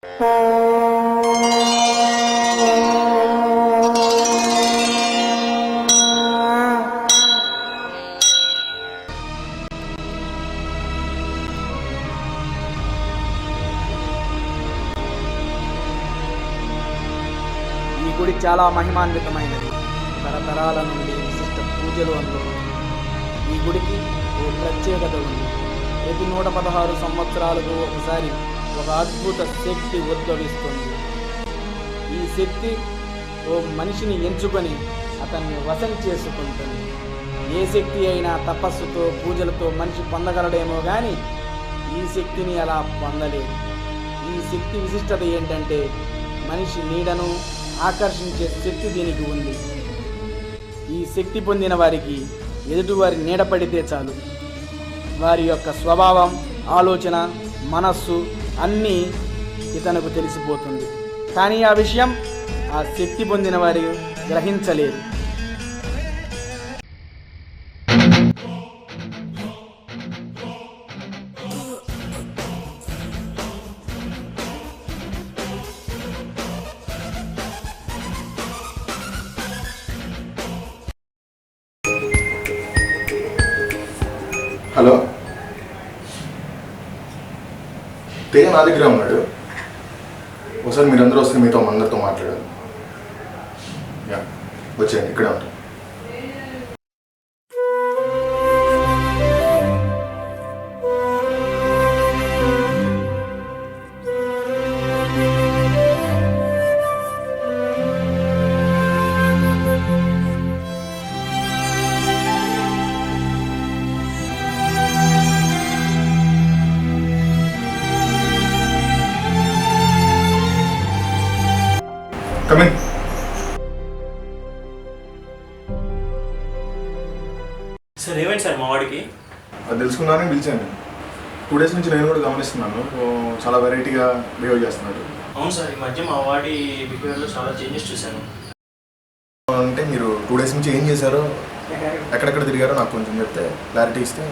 ఈ గుడి చాలా మహిమాన్వితమైనది. తరతరాల నుండి విశిష్ట పూజలు అందుకు. ఈ గుడికి ఓ ప్రత్యేకత ఉంది. ప్రతి 116 సంవత్సరాలకు ఒకసారి ఒక అద్భుత శక్తి ఉద్భవిస్తుంది. ఈ శక్తి ఓ మనిషిని ఎంచుకొని అతన్ని వశం చేసుకుంటుంది. ఏ శక్తి అయినా తపస్సుతో పూజలతో మనిషి పొందగలడేమో కానీ ఈ శక్తిని అలా పొందలేదు. ఈ శక్తి విశిష్టత ఏంటంటే మనిషి నీడను ఆకర్షించే శక్తి దీనికి ఉంది. ఈ శక్తి పొందిన వారికి ఎదుటివారి నీడ పడితే చాలు వారి యొక్క స్వభావం, ఆలోచన, మనస్సు అన్నీ ఇతనికి తెలిసిపోతుంది. కానీ ఆ విషయం ఆ శక్తి పొందిన వారు గ్రహించలేరు. హలో, తేజ నా దగ్గర ఉన్నాడు. ఒకసారి మీరందరూ వస్తే మీతో అందరితో మాట్లాడాలి. వచ్చేయండి, ఇక్కడే ఉంటాను. కమింగ్. సార్ ఏమైంది సార్ మా వాడికి? అది తెలుసుకున్నానని పిలిచాను. 2 days నుంచి నేను కూడా గమనిస్తున్నాను. చాలా వెరైటీగా బిహేవ్ చేస్తున్నాడు. అవును సార్, ఈ మధ్య మా వాడి బిహేవియర్లో చాలా చేంజెస్ చూశాను. అంటే మీరు 2 days నుంచి ఏం చేశారో, ఎక్కడెక్కడ తిరిగారో నాకు కొంచెం చెప్తే క్లారిటీ ఇస్తే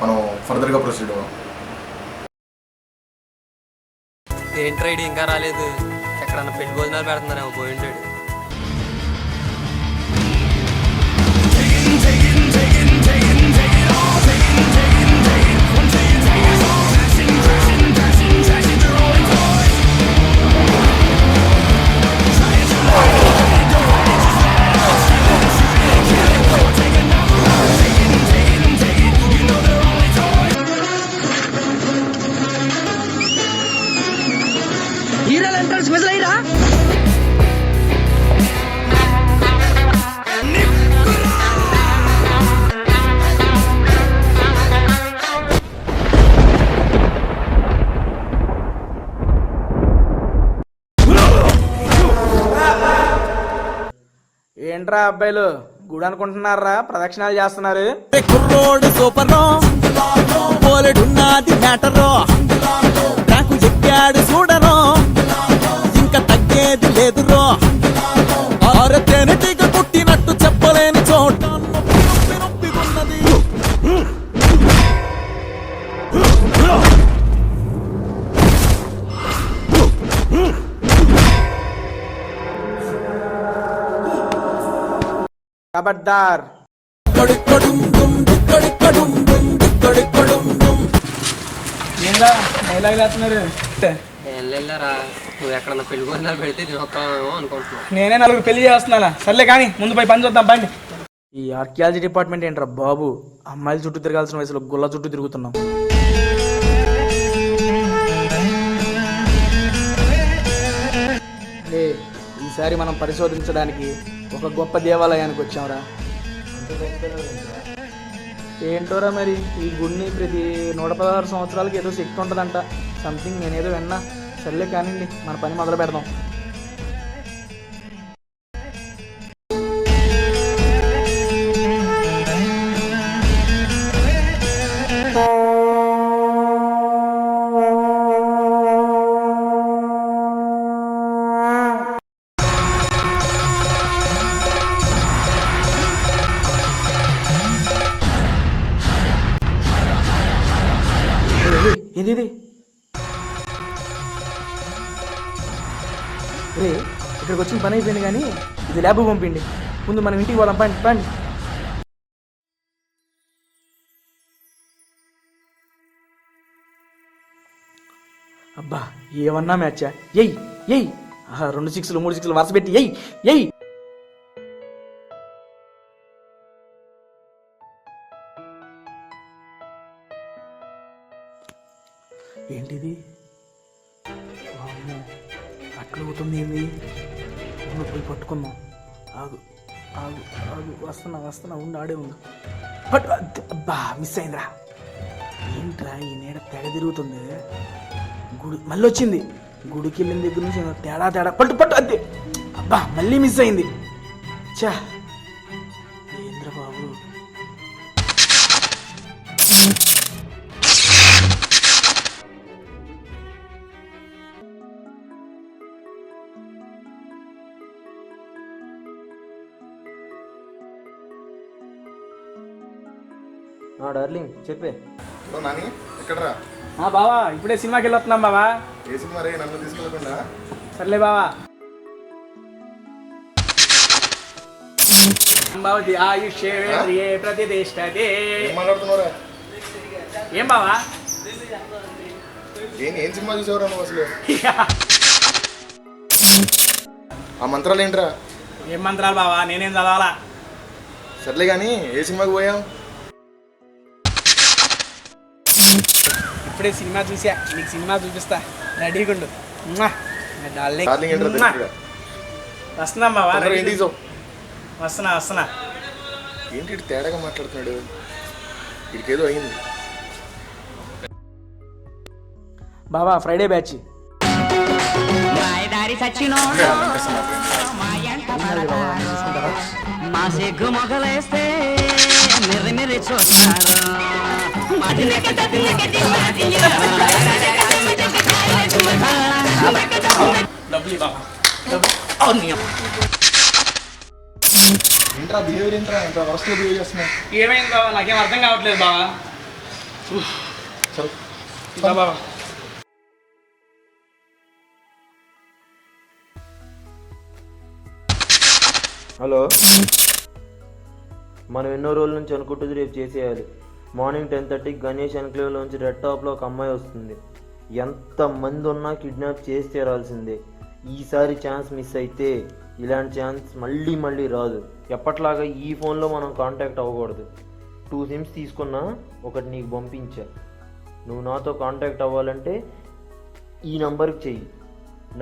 మనం ఫర్దర్గా ప్రొసీడ్ అవ్వం. ఏంటి రైడ్ ఇంకా రాలేదు? ఎక్కడన్నా పెళ్లి భోజనాలు పెడుతున్నారేమో, పోయి ఉంటాడు. ఏంట్రా అబ్బాయిలు గుడి అనుకుంటున్నారా? ప్రదక్షిణాలు చేస్తున్నారు. కుర్రోడు సూపరో, పోలెడున్నది మ్యాటరో, నాకు చెప్పాడు చూడరో, ఇంకా తగ్గేది లేదురో. ఆరతేనెటీగ కుట్టినట్టు చెప్పలేని చోట నొప్పి నొప్పిగున్నది. ఖబర్దార్. ఏందా డైలాగ్ వేస్తున్నారు? వెళ్ళారా నువ్వు ఎక్కడన్నా పెళ్లి భోజనాలు పెడితే నేను ఒక్కమేమో అనుకుంటున్నాను. నేనే 4 పెళ్లి చేస్తున్నా. సర్లే కానీ ముందు పోయి పని చూద్దాం బండి. ఈ ఆర్కియాలజీ డిపార్ట్మెంట్ ఏంట్రా బాబు, అమ్మాయిల చుట్టూ తిరగాల్సిన వయసులో గుల్ల చుట్టూ తిరుగుతున్నాం. ఈసారి మనం పరిశోధించడానికి ఒక గొప్ప దేవాలయానికి వచ్చాంరా. ఏంటోరా మరి ఈ గుడిని ప్రతి 116 సంవత్సరాలకి ఏదో శక్తి ఉంటుందంట. సంథింగ్ నేనేదో విన్నా. సర్లే కానివ్వండి, మన పని మొదలు పెడదాం. ఇది రే ఇక్కడికి వచ్చిన పని అయిపోయింది కానీ ఇది ల్యాబ్ పంపిండి. ముందు మనం ఇంటికి పోదాం, పండి పండి. అబ్బా ఏమన్నా మ్యాచా, ఎయ్ ఎయ్. 2 6లు 3 6లు వరుస పెట్టి ఎయ్ ఎయ్. ఏంటిది? అట్లా అవుతుంది ఏంది? పోయి పట్టుకుందాం. ఆగు ఆగు ఆగు, వస్తున్నా ఉండి ఆడే ఉంది. పట్టు. అబ్బా మిస్ అయిందిరా. ఏంట్రా ఈ నీడ తెగ తిరుగుతుంది. గుడి మళ్ళీ వచ్చింది. గుడికి వెళ్ళిన దగ్గర నుంచి తేడా పట్టు అంతే. అబ్బా మళ్ళీ మిస్ అయింది. చా ఏంద్ర బాబు. డార్లింగ్ చెప్పే. హలో నాని, ఎక్కడరా? బావా ఇప్పుడే సినిమాకి వెళ్ళొస్తున్నాం బావా. ఏ సినిమా రే, నన్ను తీసుకెళ్ళకుండా? సర్లే బావా. బావది ఆయుష్యేంద్రియే ప్రతిష్టతే. ఏం మాట్లాడుతున్నారా? ఏం బావా? ఏం సినిమా చూసేవరా నువ్వు అసలు? ఆ మంత్రాలు ఏంట్రా? ఏం మంత్రాలు బావా, నేనేం చదవాలా? సర్లే కానీ ఏ సినిమాకి పోయాం? ఇప్పుడే సినిమా చూసా, నీకు సినిమా చూపిస్తా, రెడీగా ఉండు. డార్లింగ్ ఏంట్రా దగ్గర? వస్తున్నాం బావా. ఏంటి వస్తున్నా. ఏంటి ఇటు తేడాగా మాట్లాడుతున్నాడు? వీడికి ఏదో అయింది. బావా ఫ్రైడే బ్యాచ్. మా సిగ్గు మొగలేస్తే మిర్రి మిర్రి చూస్తారు. ఏంట్రా బిహేవియర్, ఏంట్రా ఇంత వరస్ట్గా బిహేవ్ చేస్తున్నావు? ఏమైంది బావా, నాకేం అర్థం కావట్లేదు బావా. సరే బావా హలో, మనం ఎన్నో రోజుల నుంచి అనుకుంటుంది రేపు చేసేయాలి. మార్నింగ్ 10:30కి గణేష్ ఎన్క్లేవ్లోంచి రెడ్ టాప్లో ఒక అమ్మాయి వస్తుంది. ఎంతమంది ఉన్నా కిడ్నాప్ చేసి తీరాల్సిందే. ఈసారి ఛాన్స్ మిస్ అయితే ఇలాంటి ఛాన్స్ మళ్ళీ రాదు. ఎప్పట్లాగా ఈ ఫోన్లో మనం కాంటాక్ట్ అవ్వకూడదు. 2 సిమ్స్ తీసుకున్నా, ఒకటి నీకు పంపించా. నువ్వు నాతో కాంటాక్ట్ అవ్వాలంటే ఈ నంబర్కి చెయ్యి,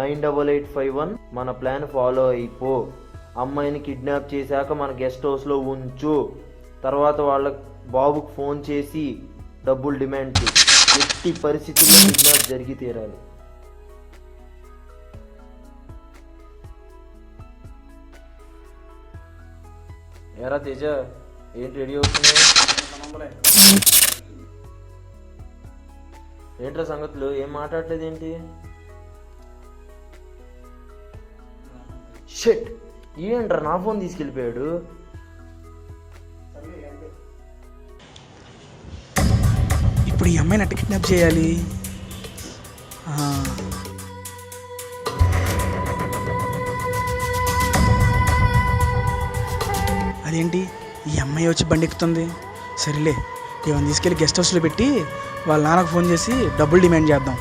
98851. మన ప్లాన్ ఫాలో అయిపో. అమ్మాయిని కిడ్నాప్ చేశాక మన గెస్ట్ హౌస్లో ఉంచు. తర్వాత వాళ్ళ బాబుకు ఫోన్ చేసి డబ్బులు డిమాండ్ చేయి. ఎట్టి పరిస్థితుల్లో కిడ్నాప్ జరిగి తీరాలి. ఎరా తేజ, ఏంటి రెడీ అవుతున్నావు? ఏంట్రా సంగతులు, ఏం మాట్లాడలేదు ఏంటి? షిట్, ఏంట్రా నా ఫోన్ తీసుకెళ్ళిపోయాడు? ఇప్పుడు ఈ అమ్మాయిని అట్ట కిడ్నాప్ చేయాలి. అదేంటి ఈ అమ్మాయి వచ్చి బండి ఎక్కుతుంది? సరేలే, ఏమైనా తీసుకెళ్ళి గెస్ట్ హౌస్లో పెట్టి వాళ్ళ నాన్నకు ఫోన్ చేసి డబ్బులు డిమాండ్ చేద్దాం.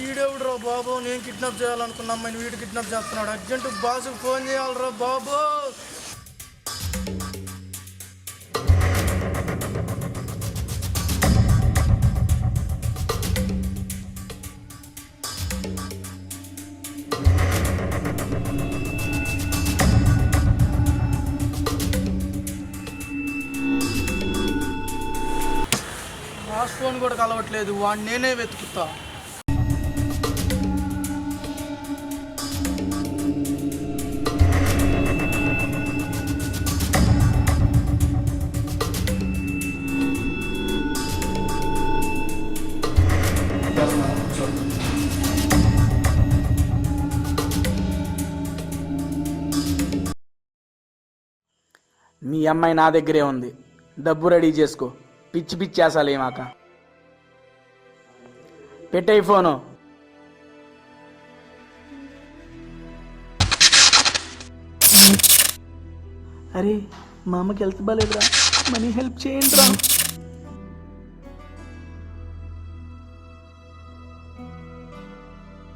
ఈడెవడురా బాబు, నేను కిడ్నాప్ చేయాలనుకున్న అమ్మాయిని వీడు కిడ్నాప్ చేస్తున్నాడు. అర్జెంట్ బాసుకు ఫోన్ చేయాలరా బాబు. బాస్ ఫోన్ కూడా కలవట్లేదు, వాడిని నేనే వెతుకుతా. మీ అమ్మాయి నా దగ్గరే ఉంది, డబ్బు రెడీ చేసుకో. పిచ్చి పిచ్చి చేసాలి మాక. పెట్టే ఫోను. అరే మా అమ్మకి హెల్త్ బాగాలేదురా, మనీ హెల్ప్ చేయండి రా.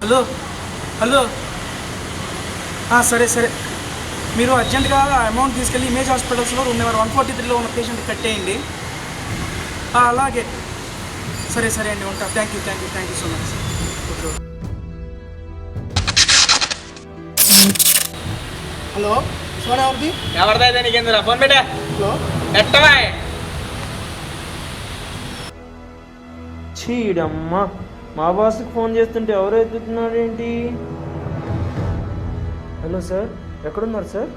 హలో హలో, సరే సరే, మీరు అర్జెంటుగా అమౌంట్ తీసుకెళ్ళి ఇమేజ్ హాస్పిటల్స్లో రూమ్ నెంబర్ 143లో ఉన్న పేషెంట్ కట్టేయండి. అలాగే, సరే సరే అండి, ఉంటా. Thank you so much. Hello, phone ఎవరిది? ఎవరిదైతే నీకేందిరా, ఫోన్ పెట్టా. హలో, ఎట్టవా? చీడమ్మా, మా బాస్కి ఫోన్ చేస్తుంటే ఎవరు ఎత్తుతున్నాడు ఏంటి? హలో సార్, ఎక్కడున్నారు సార్?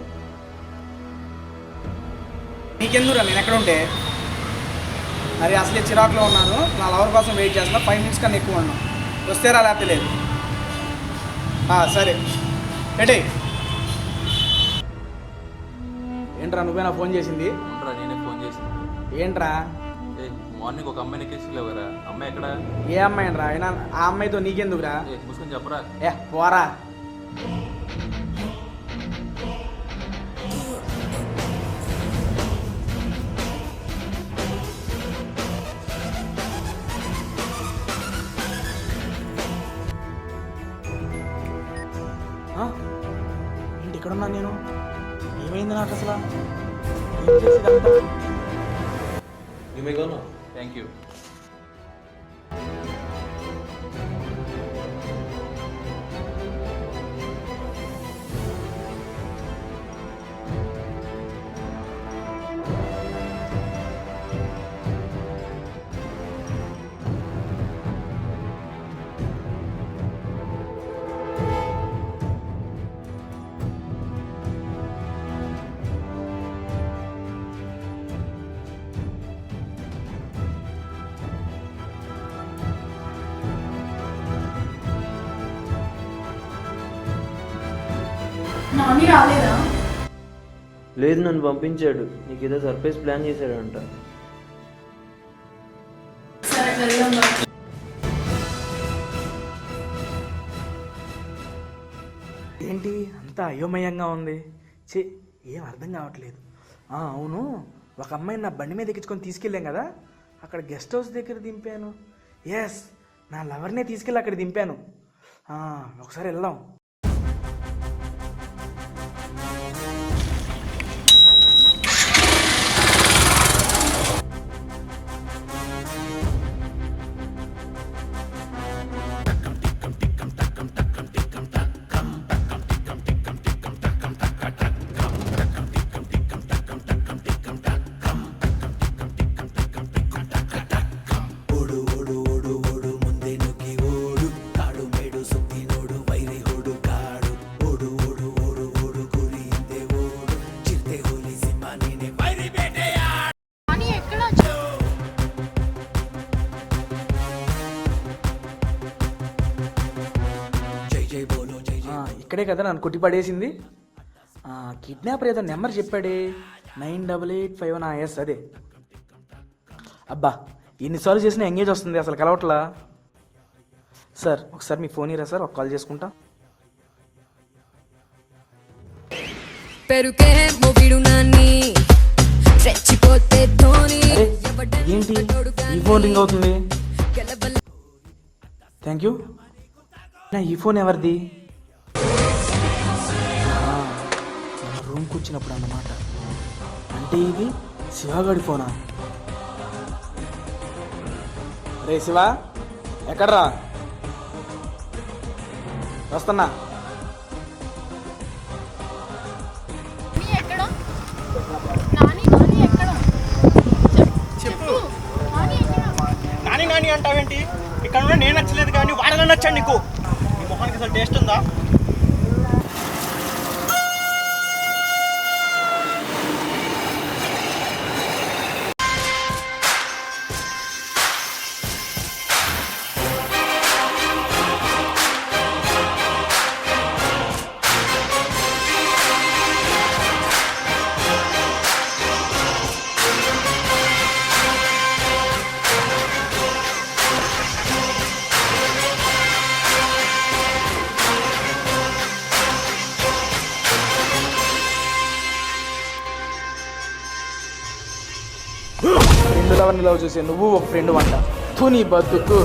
నీకెందుకురా నేను ఎక్కడ ఉంటే? అరే అసలే చిరాకులో ఉన్నాను, నా లవర్ కోసం వెయిట్ చేస్తున్నా. 5 minutes కన్నా ఎక్కువ ఉన్నాను. వస్తే రా, లేకపోతే లేదు. సరే పెట్టే. ఏంట్రా నువ్వేనా ఫోన్ చేసింది? నేనే ఫోన్ చేసింది. ఏంట్రా? మార్నింగ్ ఒక అమ్మాయిని ఎక్కించలేవరా? అమ్మాయి ఎక్కడ? ఏ అమ్మాయి రా? అయినా ఆ అమ్మాయితో నీకెందుకురా? మూసుకొని చెప్పరా. పోరా. ఏంటి ఇక్కడున్నా నేను? ఏమైంది నాకు అసలు? Thank you. నాని రాలేదా? లేదు, నన్ను పంపించాడు. నీకు ఏదో సర్ప్రైజ్ ప్లాన్ చేశాడంట. సరే వెళ్దాం. ఏంటి అంతా అయోమయంగా ఉంది? ఏం అర్థం కావట్లేదు. అవును, ఒక అమ్మాయిని నా బండి మీద ఎక్కించుకొని తీసుకెళ్ళాం కదా, అక్కడ గెస్ట్ హౌస్ దగ్గర దింపాను. ఎస్, నా లవర్నే తీసుకెళ్ళి అక్కడ దింపాను. ఒకసారి వెళ్దాం. ఇక్కడే కదా నన్ను కొట్టి పడేసింది. కిడ్నాపర్ ఏదో నెంబర్ చెప్పాడే, 9885. ఎస్ అదే. అబ్బా, ఎన్నిసార్లు చేసినా ఎంగేజ్ వస్తుంది, అసలు కలవట్లా. సార్ ఒకసారి మీ ఫోన్ ఇరా సార్, ఒక కాల్ చేసుకుంటా. ఏంటి ఈ ఫోన్ రింగ్ అవుతుంది? Thank you. ఈ ఫోన్ ఎవరిది? రూమ్కి వచ్చినప్పుడు అన్నమాట. అంటే ఇది శివగాడి ఫోనా? రే శివ, ఎక్కడ్రా? వస్తున్నా. చెప్పు. నాని అంటావేంటి? ఇక్కడ ఉన్న నేను నచ్చలేదు కానీ వాడగా నచ్చాడు నీకు. నీ మొహానికి అసలు టేస్ట్ ఉందా? ఫ్రెండ్ లవర్ని లవ్ చేసే నువ్వు ఒక ఫ్రెండ్ వంట నీ బతుకు.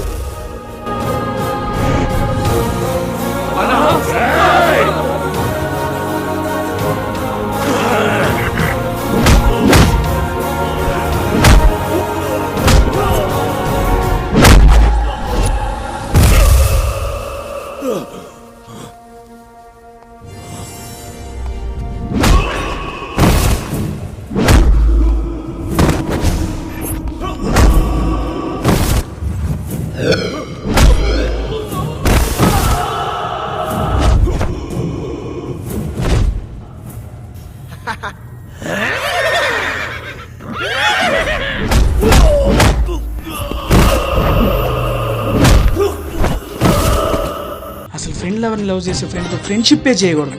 అసలు ఫ్రెండ్ లవర్ని లవ్ చేసే ఫ్రెండ్తో ఫ్రెండ్షిప్పే చేయకూడదు.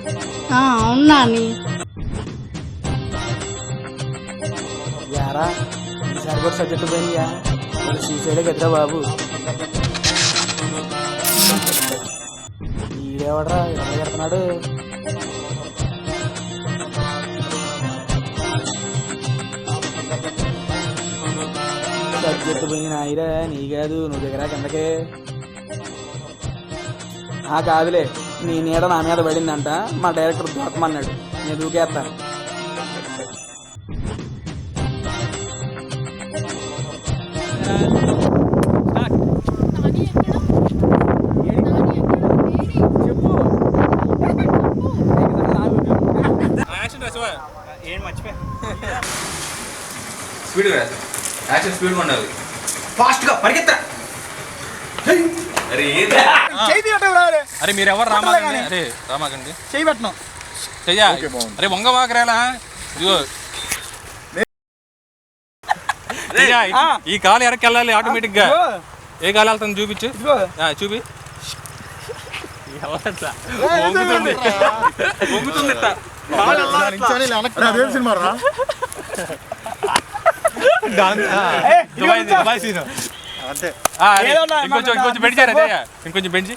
అవునా అని యారా ఈసారి కూడా సబ్జెక్టు పోయినాయా సూసైడే కదా బాబు. ఈడేవడరా ఎలా పెడుతున్నాడు. సబ్జెక్టు పోయిన నాయిరా నీ కాదు, నువ్వు దగ్గర కిందకే. కాదులే, నీ నీడ నా మీద పడిందంట, మా డైరెక్టర్ దొరకమన్నాడు, నేను దూకేస్తాను. స్పీడ్గా యాక్షన్ స్పీడ్గా ఉండాలి. ఫాస్ట్గా పరిగెత్తా. అరే అరే మీరు ఎవరు రామాకండి, అరే రామాకండి చేయబెట్టను చెయ్యా. అరే వంగ వాకరేలా ఇదిగో ఈ కాలు ఎరక్కి వెళ్ళాలి ఆటోమేటిక్ గా. ఏ కాలు వెళ్తుంది చూపించు, చూపి. వంగుతుంది వంగుతుంది. ఇంకొంచెం పెంచారు, అదే ఇంకొంచెం పెంచి